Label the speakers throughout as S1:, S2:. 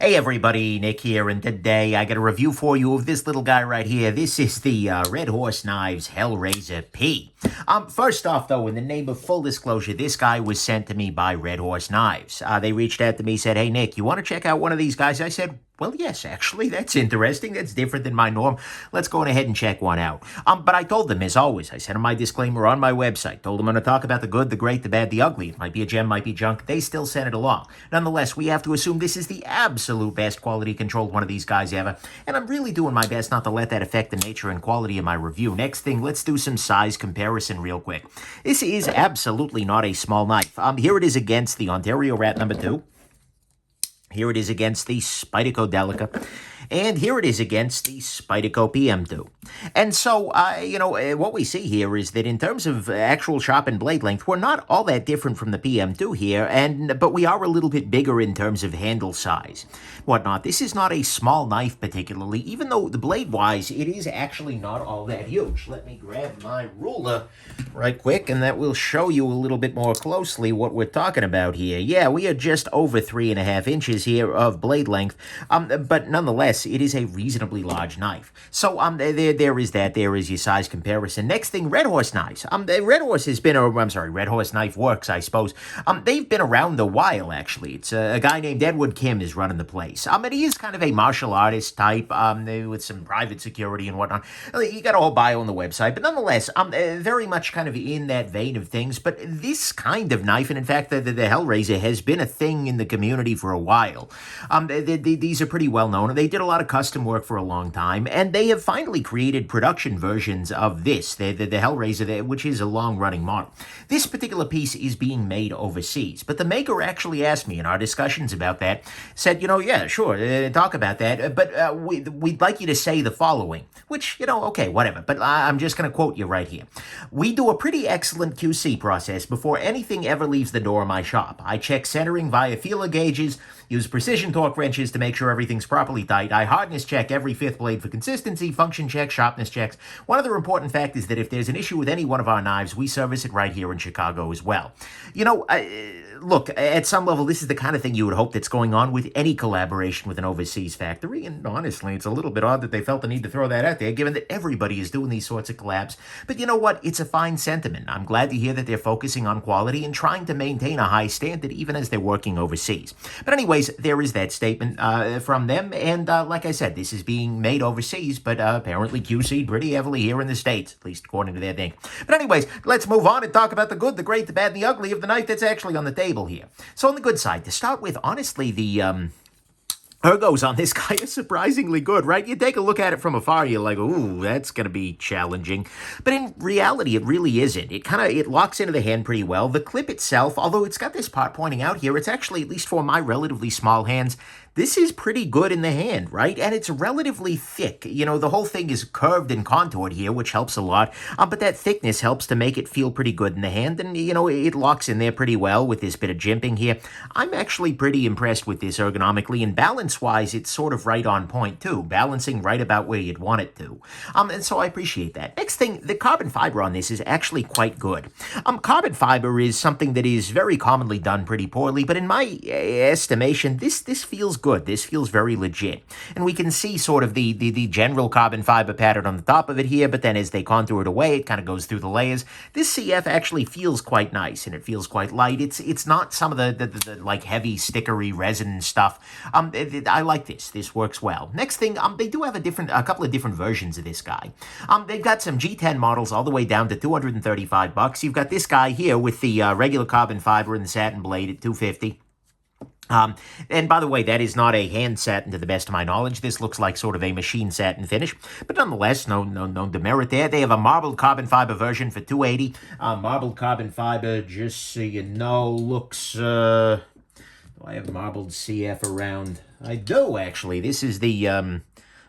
S1: Hey everybody, Nick here, and today I got a review for you of this little guy right here. This is the Red Horse Knives Hellraiser P. First off, though, in the name of full disclosure, this guy was sent to me by Red Horse Knives. They reached out to me, said, "Hey Nick, you want to check out one of these guys?" I said, "Well, yes, actually, that's interesting. That's different than my norm. Let's go ahead and check one out." But I told them, as always, I sent them my disclaimer on my website. Told them I'm going to talk about the good, the great, the bad, the ugly. It might be a gem, might be junk. They still sent it along. Nonetheless, we have to assume this is the absolute best quality controlled one of these guys ever. And I'm really doing my best not to let that affect the nature and quality of my review. Next thing, let's do some size comparison real quick. This is absolutely not a small knife. Here it is against the Ontario Rat number 2. Here it is against the Spyderco Delica. And here it is against the Spyderco PM2. And so, what we see here is that in terms of actual sharpened blade length, we're not all that different from the PM2 here, but we are a little bit bigger in terms of handle size. Whatnot. This is not a small knife particularly, even though the blade-wise, it is actually not all that huge. Let me grab my ruler right quick, and that will show you a little bit more closely what we're talking about here. Yeah, we are just over 3.5 inches here of blade length, but nonetheless, it is a reasonably large knife. So there is that. There is your size comparison. Next thing, Red Horse Knives. Red Horse has been, Red Horse Knife Works, I suppose. They've been around a while, actually. It's a guy named Edward Kim is running the place. And he is kind of a martial artist type, with some private security and whatnot. You got a whole bio on the website, but nonetheless, very much kind of in that vein of things. But this kind of knife, and in fact, the Hellraiser has been a thing in the community for a while. These are pretty well known. They did a lot of custom work for a long time, and they have finally created production versions of this, the Hellraiser, which is a long-running model. This particular piece is being made overseas, but the maker actually asked me in our discussions about that, said, yeah, sure, talk about that, but we'd like you to say the following, which, okay, whatever, but I'm just going to quote you right here. "We do a pretty excellent QC process before anything ever leaves the door of my shop. I check centering via feeler gauges, use precision torque wrenches to make sure everything's properly tight. I hardness check every fifth blade for consistency, function checks, sharpness checks. One other important fact is that if there's an issue with any one of our knives, we service it right here in Chicago as well." Look, at some level, this is the kind of thing you would hope that's going on with any collaboration with an overseas factory, and honestly, it's a little bit odd that they felt the need to throw that out there, given that everybody is doing these sorts of collabs. But you know what? It's a fine sentiment. I'm glad to hear that they're focusing on quality and trying to maintain a high standard, even as they're working overseas. But anyways, there is that statement from them, and like I said, this is being made overseas, but apparently QC'd pretty heavily here in the States, at least according to their thing. But anyways, let's move on and talk about the good, the great, the bad, and the ugly of the knife that's actually on the table here. So on the good side, to start with, honestly, the ergos on this guy are surprisingly good, right? You take a look at it from afar, you're like, ooh, that's going to be challenging. But in reality, it really isn't. It locks into the hand pretty well. The clip itself, although it's got this part pointing out here, it's actually, at least for my relatively small hands, this is pretty good in the hand, right? And it's relatively thick. The whole thing is curved and contoured here, which helps a lot. But that thickness helps to make it feel pretty good in the hand. And, it locks in there pretty well with this bit of jimping here. I'm actually pretty impressed with this ergonomically. And balance-wise, it's sort of right on point, too. Balancing right about where you'd want it to. And so I appreciate that. Next thing, the carbon fiber on this is actually quite good. Carbon fiber is something that is very commonly done pretty poorly. But in my estimation, this feels good. This feels very legit. And we can see sort of the general carbon fiber pattern on the top of it here, but then as they contour it away, it kind of goes through the layers. This CF actually feels quite nice, and it feels quite light. It's not some of the like heavy stickery resin stuff. I like this. This works well. Next thing, they do have a couple of different versions of this guy. They've got some G10 models all the way down to $235. You've got this guy here with the regular carbon fiber and the satin blade at $250. And by the way, that is not a hand satin to the best of my knowledge. This looks like sort of a machine satin finish, but nonetheless, no demerit there. They have a marbled carbon fiber version for $280. Marbled carbon fiber, just so you know, looks, do I have marbled CF around? I do, actually. This is the,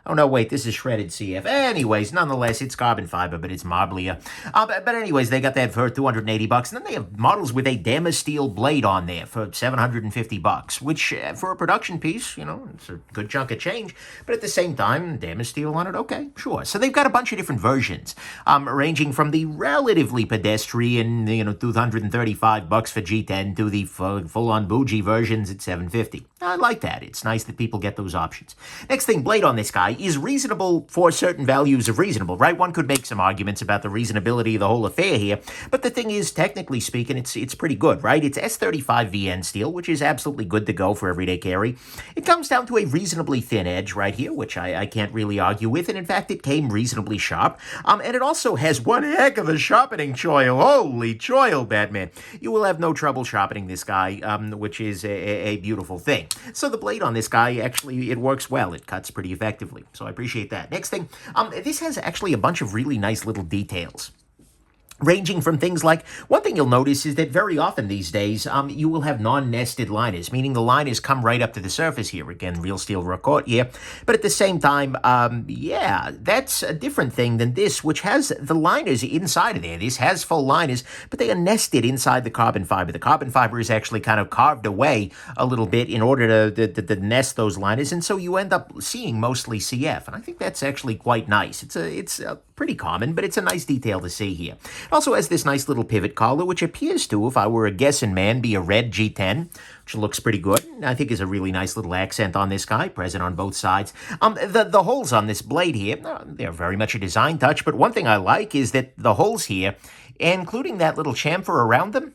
S1: Oh, no, wait, this is shredded CF. Anyways, nonetheless, it's carbon fiber, but it's marblier. But anyways, they got that for $280, and then they have models with a Damascene steel blade on there for $750, which, for a production piece, it's a good chunk of change. But at the same time, Damascene steel on it, okay, sure. So they've got a bunch of different versions, ranging from the relatively pedestrian, $235 for G10 to the full-on bougie versions at $750. I like that. It's nice that people get those options. Next thing, blade on this guy is reasonable for certain values of reasonable, right? One could make some arguments about the reasonability of the whole affair here, but the thing is, technically speaking, it's pretty good, right? It's S35VN steel, which is absolutely good to go for everyday carry. It comes down to a reasonably thin edge right here, which I can't really argue with, and in fact, it came reasonably sharp. And it also has one heck of a sharpening choil. Holy choil, Batman. You will have no trouble sharpening this guy, which is a beautiful thing. So the blade on this guy, actually, it works well. It cuts pretty effectively. So I appreciate that. Next thing, this has actually a bunch of really nice little details, ranging from things like, one thing you'll notice is that very often these days, you will have non-nested liners, meaning the liners come right up to the surface here. Again, real steel record here. But at the same time, yeah, that's a different thing than this, which has the liners inside of there. This has full liners, but they are nested inside the carbon fiber. The carbon fiber is actually kind of carved away a little bit in order to nest those liners, and so you end up seeing mostly CF. And I think that's actually quite nice. It's pretty common, but it's a nice detail to see here. It also has this nice little pivot collar, which appears to, if I were a guessing man, be a red G10, which looks pretty good. I think is a really nice little accent on this guy, present on both sides. The holes on this blade here, they're very much a design touch, but one thing I like is that the holes here, including that little chamfer around them,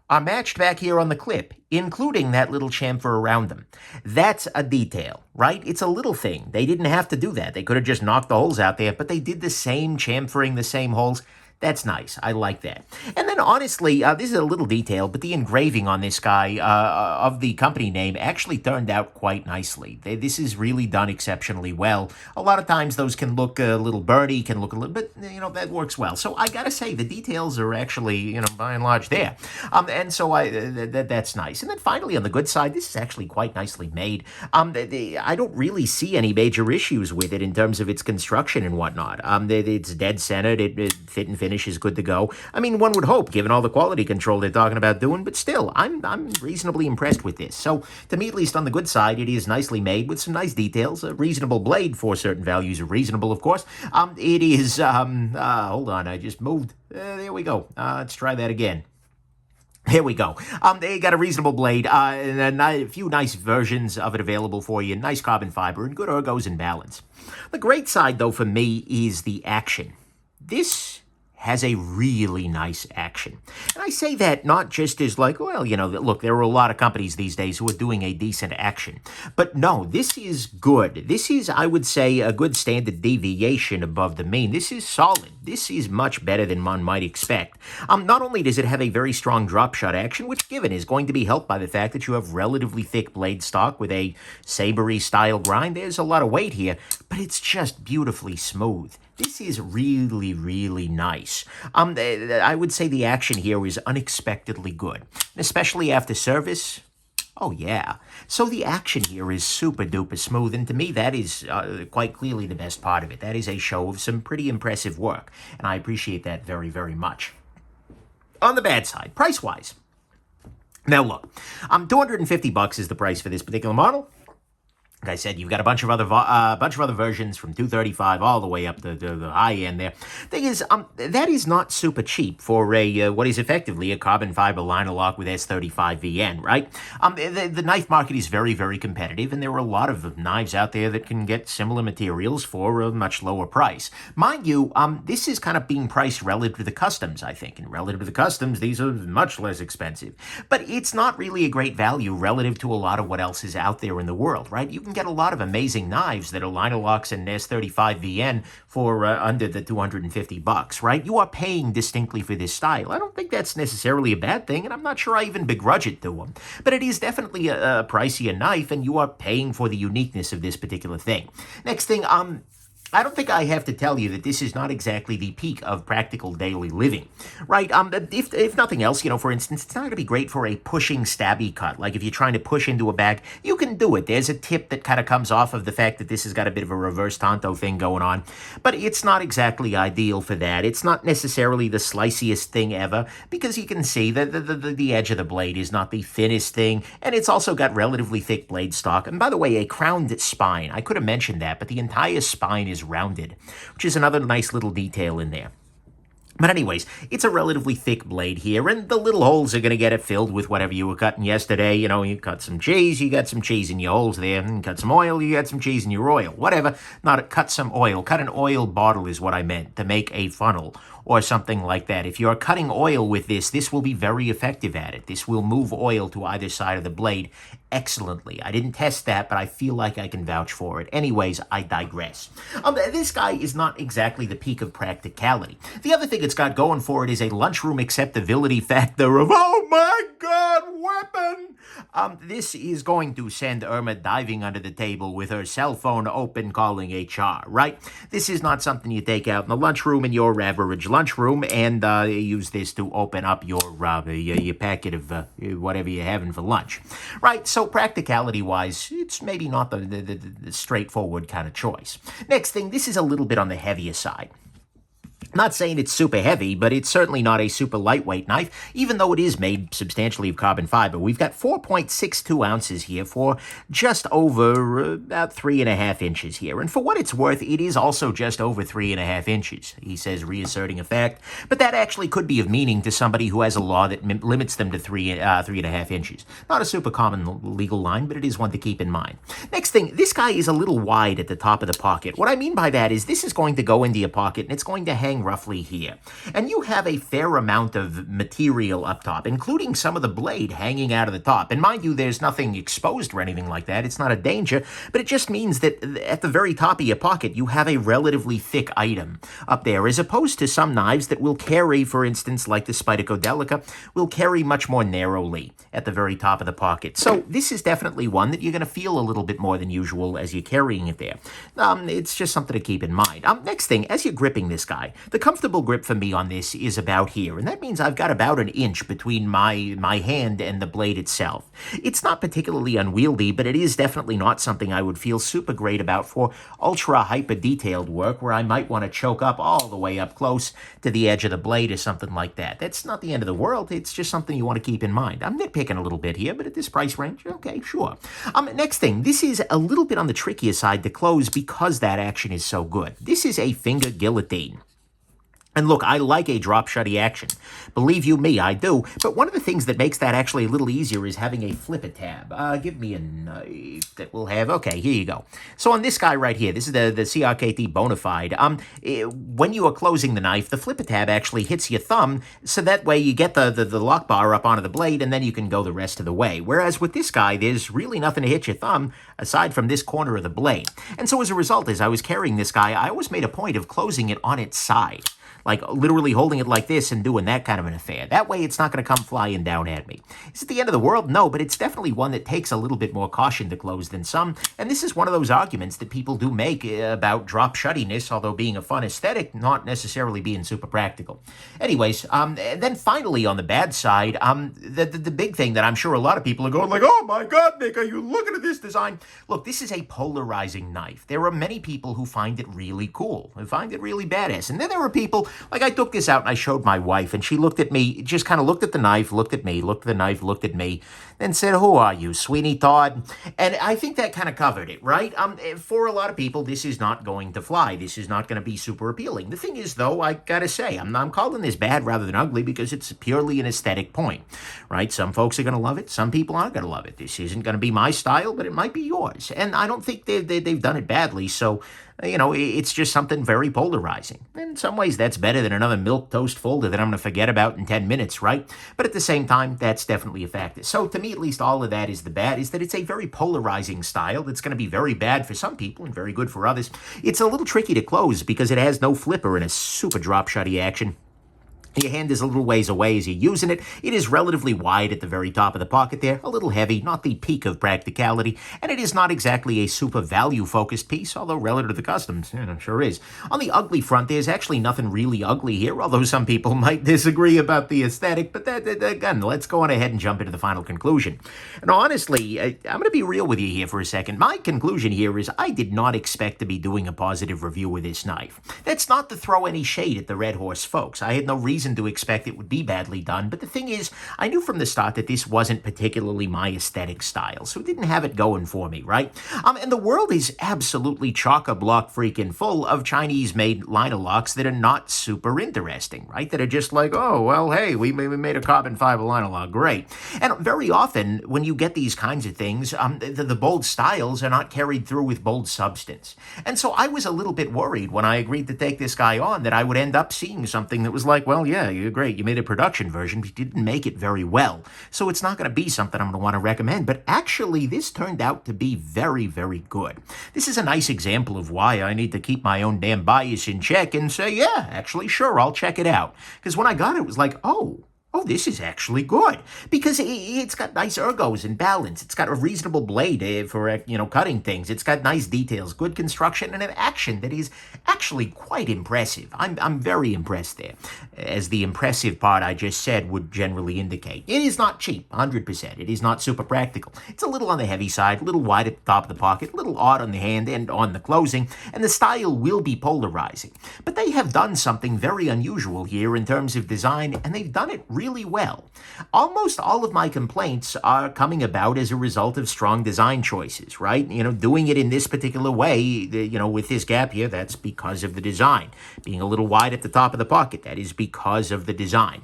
S1: are matched back here on the clip, including that little chamfer around them. That's a detail, right? It's a little thing. They didn't have to do that. They could have just knocked the holes out there, but they did the same chamfering, the same holes. That's nice. I like that. And then, honestly, this is a little detail, but the engraving on this guy of the company name actually turned out quite nicely. This is really done exceptionally well. A lot of times those can look a little birdy, can look a little, but, that works well. So I gotta say, the details are actually, by and large there. And so that's nice. And then finally, on the good side, this is actually quite nicely made. I don't really see any major issues with it in terms of its construction and whatnot. It's dead centered. It fit and finish is good to go. I mean, one would hope, given all the quality control they're talking about doing, but still, I'm reasonably impressed with this. So, to me, at least on the good side, it is nicely made with some nice details. A reasonable blade for certain values are reasonable, of course. It is, hold on, I just moved. There we go. Let's try that again. Here we go. They got a reasonable blade, and a few nice versions of it available for you. Nice carbon fiber and good ergos and balance. The great side, though, for me, is the action. This has a really nice action. And I say that not just as like, well, look, there are a lot of companies these days who are doing a decent action. But no, this is good. This is, I would say, a good standard deviation above the mean. This is solid. This is much better than one might expect. Not only does it have a very strong drop shot action, which given is going to be helped by the fact that you have relatively thick blade stock with a sabery style grind. There's a lot of weight here, but it's just beautifully smooth. This is really, really nice. I would say the action here is unexpectedly good, especially after service. Oh, yeah. So the action here is super duper smooth, and to me, that is quite clearly the best part of it. That is a show of some pretty impressive work, and I appreciate that very, very much. On the bad side, price-wise. Now, look, $250 is the price for this particular model. Like I said, you've got a bunch of other versions from $235 all the way up to the high end there. Thing is, that is not super cheap for a what is effectively a carbon fiber liner lock with S35VN, right? The knife market is very, very competitive, and there are a lot of knives out there that can get similar materials for a much lower price. Mind you, this is kind of being priced relative to the customs, I think, and relative to the customs, these are much less expensive. But it's not really a great value relative to a lot of what else is out there in the world, right? You can get a lot of amazing knives that are liner locks and S35VN for under the $250, right? You are paying distinctly for this style. I don't think that's necessarily a bad thing, and I'm not sure I even begrudge it to them. But it is definitely a pricier knife, and you are paying for the uniqueness of this particular thing. Next thing, I don't think I have to tell you that this is not exactly the peak of practical daily living, right? If nothing else, for instance, it's not going to be great for a pushing stabby cut. Like if you're trying to push into a bag, you can do it. There's a tip that kind of comes off of the fact that this has got a bit of a reverse tanto thing going on, but it's not exactly ideal for that. It's not necessarily the sliciest thing ever because you can see that the edge of the blade is not the thinnest thing, and it's also got relatively thick blade stock. And by the way, a crowned spine. I could have mentioned that, but the entire spine is rounded, which is another nice little detail in there. But anyways, it's a relatively thick blade here, and the little holes are going to get it filled with whatever you were cutting yesterday. You cut some cheese, you got some cheese in your holes there, and cut some oil, you got some cheese in your oil. Whatever, not cut some oil. Cut an oil bottle is what I meant, to make a funnel or something like that. If you're cutting oil with this will be very effective at it. This will move oil to either side of the blade excellently. I didn't test that, but I feel like I can vouch for it. Anyways, I digress. This guy is not exactly the peak of practicality. The other thing it's got going for it is a lunchroom acceptability factor of, oh my God, weapon! This is going to send Irma diving under the table with her cell phone open calling HR, right? This is not something you take out in the lunchroom in your average lunchroom and use this to open up your packet of whatever you're having for lunch, right? So practicality-wise, it's maybe not the straightforward kind of choice. Next thing, this is a little bit on the heavier side. Not saying it's super heavy, but it's certainly not a super lightweight knife, even though it is made substantially of carbon fiber. We've got 4.62 ounces here for just over about 3.5 inches here. And for what it's worth, it is also just over 3.5 inches, he says, reasserting a fact. But that actually could be of meaning to somebody who has a law that limits them to 3.5 inches. Not a super common legal line, but it is one to keep in mind. Next thing, this guy is a little wide at the top of the pocket. What I mean by that is this is going to go into your pocket, and it's going to hang roughly here. And you have a fair amount of material up top, including some of the blade hanging out of the top. And mind you, there's nothing exposed or anything like that. It's not a danger, but it just means that at the very top of your pocket, you have a relatively thick item up there, as opposed to some knives that will carry, for instance, like the Spyderco Delica, will carry much more narrowly at the very top of the pocket. So this is definitely one that you're going to feel a little bit more than usual as you're carrying it there. It's just something to keep in mind. Next thing, as you're gripping this guy, the comfortable grip for me on this is about here, and that means I've got about an inch between my hand and the blade itself. It's not particularly unwieldy, but it is definitely not something I would feel super great about for ultra hyper detailed work where I might want to choke up all the way up close to the edge of the blade or something like that. That's not the end of the world. It's just something you want to keep in mind. I'm nitpicking a little bit here, but at this price range, okay, sure. Next thing, this is a little bit on the trickier side to close because that action is so good. This is a finger guillotine. And look, I like a drop shutty action. Believe you me, I do. But one of the things that makes that actually a little easier is having a flipper tab. Give me a knife that we'll have. Okay, here you go. So on this guy right here, this is the CRKT Bonafide. When you are closing the knife, the flipper tab actually hits your thumb, so that way you get the lock bar up onto the blade, and then you can go the rest of the way. Whereas with this guy, there's really nothing to hit your thumb aside from this corner of the blade. And so as a result, as I was carrying this guy, I always made a point of closing it on its side. Like literally holding it like this and doing that kind of an affair. That way it's not going to come flying down at me. Is it the end of the world? No, but it's definitely one that takes a little bit more caution to close than some. And this is one of those arguments that people do make about drop shuttiness, although being a fun aesthetic, not necessarily being super practical. Anyways, then finally on the bad side, the big thing that I'm sure a lot of people are going like, oh my God, Nick, are you looking at this design? Look, this is a polarizing knife. There are many people who find it really cool, who find it really badass. And then there are people, like I took this out and I showed my wife, and she looked at me, just kind of looked at the knife, looked at me, looked at the knife, looked at me, then said, who are you, Sweeney Todd? And I think that kind of covered it, right? For a lot of people, this is not going to fly. This is not going to be super appealing. The thing is, though, I gotta say, I'm calling this bad rather than ugly because it's purely an aesthetic point, right? Some folks are going to love it. Some people aren't going to love it. This isn't going to be my style, but it might be yours. And I don't think they've done it badly, so it's just something very polarizing. In some ways, that's better than another milquetoast folder that I'm going to forget about in 10 minutes, right? But at the same time, that's definitely a factor. So to me, at least, all of that is the bad, is that it's a very polarizing style that's going to be very bad for some people and very good for others. It's a little tricky to close because it has no flipper and a super drop shutty action. Your hand is a little ways away as you're using it. It is relatively wide at the very top of the pocket there, a little heavy, not the peak of practicality, and it is not exactly a super value-focused piece, although relative to the customs, sure is. On the ugly front, there's actually nothing really ugly here, although some people might disagree about the aesthetic, but again, let's go on ahead and jump into the final conclusion. And honestly, I'm going to be real with you here for a second. My conclusion here is I did not expect to be doing a positive review of this knife. That's not to throw any shade at the Red Horse folks. I had no reason to expect it would be badly done, but the thing is, I knew from the start that this wasn't particularly my aesthetic style, so it didn't have it going for me, right? And the world is absolutely chock-a-block freaking full of Chinese-made liner locks that are not super interesting, right? That are just like, oh, well, hey, we made a carbon fiber liner lock, great. And very often, when you get these kinds of things, the bold styles are not carried through with bold substance. And so I was a little bit worried when I agreed to take this guy on that I would end up seeing something that was like, well, yeah, you're great. You made a production version, but you didn't make it very well. So it's not going to be something I'm going to want to recommend. But actually, this turned out to be very, very good. This is a nice example of why I need to keep my own damn bias in check and say, yeah, actually, sure, I'll check it out. Because when I got it, it was like, oh, this is actually good, because it's got nice ergos and balance. It's got a reasonable blade for, cutting things. It's got nice details, good construction, and an action that is actually quite impressive. I'm very impressed there, as the impressive part I just said would generally indicate. It is not cheap, 100%. It is not super practical. It's a little on the heavy side, a little wide at the top of the pocket, a little odd on the hand and on the closing, and the style will be polarizing. But they have done something very unusual here in terms of design, and they've done it really well. Almost all of my complaints are coming about as a result of strong design choices, right? Doing it in this particular way, with this gap here, that's because of the design. Being a little wide at the top of the pocket, that is because of the design.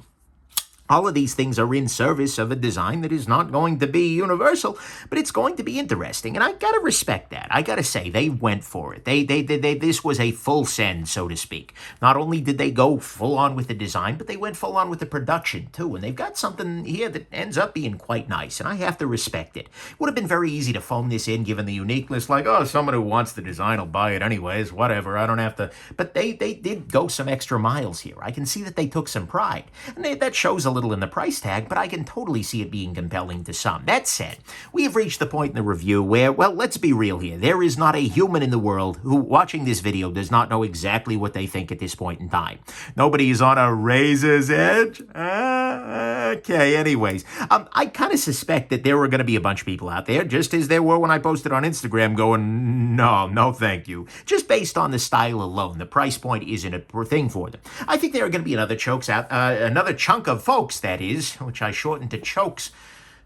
S1: All of these things are in service of a design that is not going to be universal, but it's going to be interesting, and I gotta respect that. I gotta say, they went for it. This was a full send, so to speak. Not only did they go full on with the design, but they went full on with the production too, and they've got something here that ends up being quite nice, and I have to respect it. It would have been very easy to phone this in, given the uniqueness, like, oh, someone who wants the design will buy it anyways, whatever, I don't have to. But they did go some extra miles here. I can see that they took some pride, and that shows a little in the price tag, but I can totally see it being compelling to some. That said, we have reached the point in the review where, well, let's be real here. There is not a human in the world who, watching this video, does not know exactly what they think at this point in time. Nobody is on a razor's edge. Okay, anyways. I kind of suspect that there were going to be a bunch of people out there, just as there were when I posted on Instagram, going, no, thank you. Just based on the style alone, the price point isn't a thing for them. I think there are going to be another chunk of folks, that is, which I shortened to chokes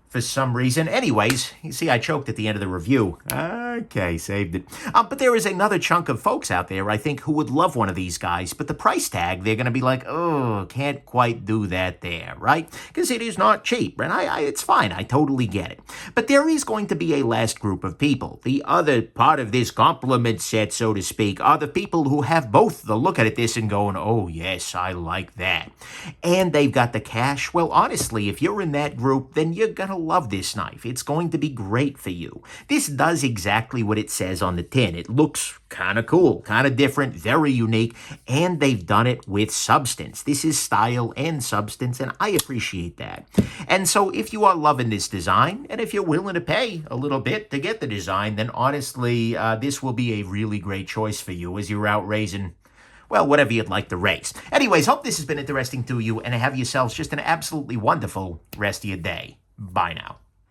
S1: for some reason. Anyways, you see I choked at the end of the review. Okay, saved it. But there is another chunk of folks out there, I think, who would love one of these guys, but the price tag, they're going to be like, oh, can't quite do that there, right? Because it is not cheap, and it's fine. I totally get it. But there is going to be a last group of people. The other part of this compliment set, so to speak, are the people who have both the look at this and going, oh, yes, I like that. And they've got the cash. Well, honestly, if you're in that group, then you're going to love this knife. It's going to be great for you. This does exactly what it says on the tin. It looks kind of cool, kind of different, very unique, and they've done it with substance. This is style and substance, and I appreciate that. And so if you are loving this design, and if you're willing to pay a little bit to get the design, then honestly, this will be a really great choice for you as you're out raising, well, whatever you'd like to raise. Anyways, hope this has been interesting to you, and have yourselves just an absolutely wonderful rest of your day. Bye now.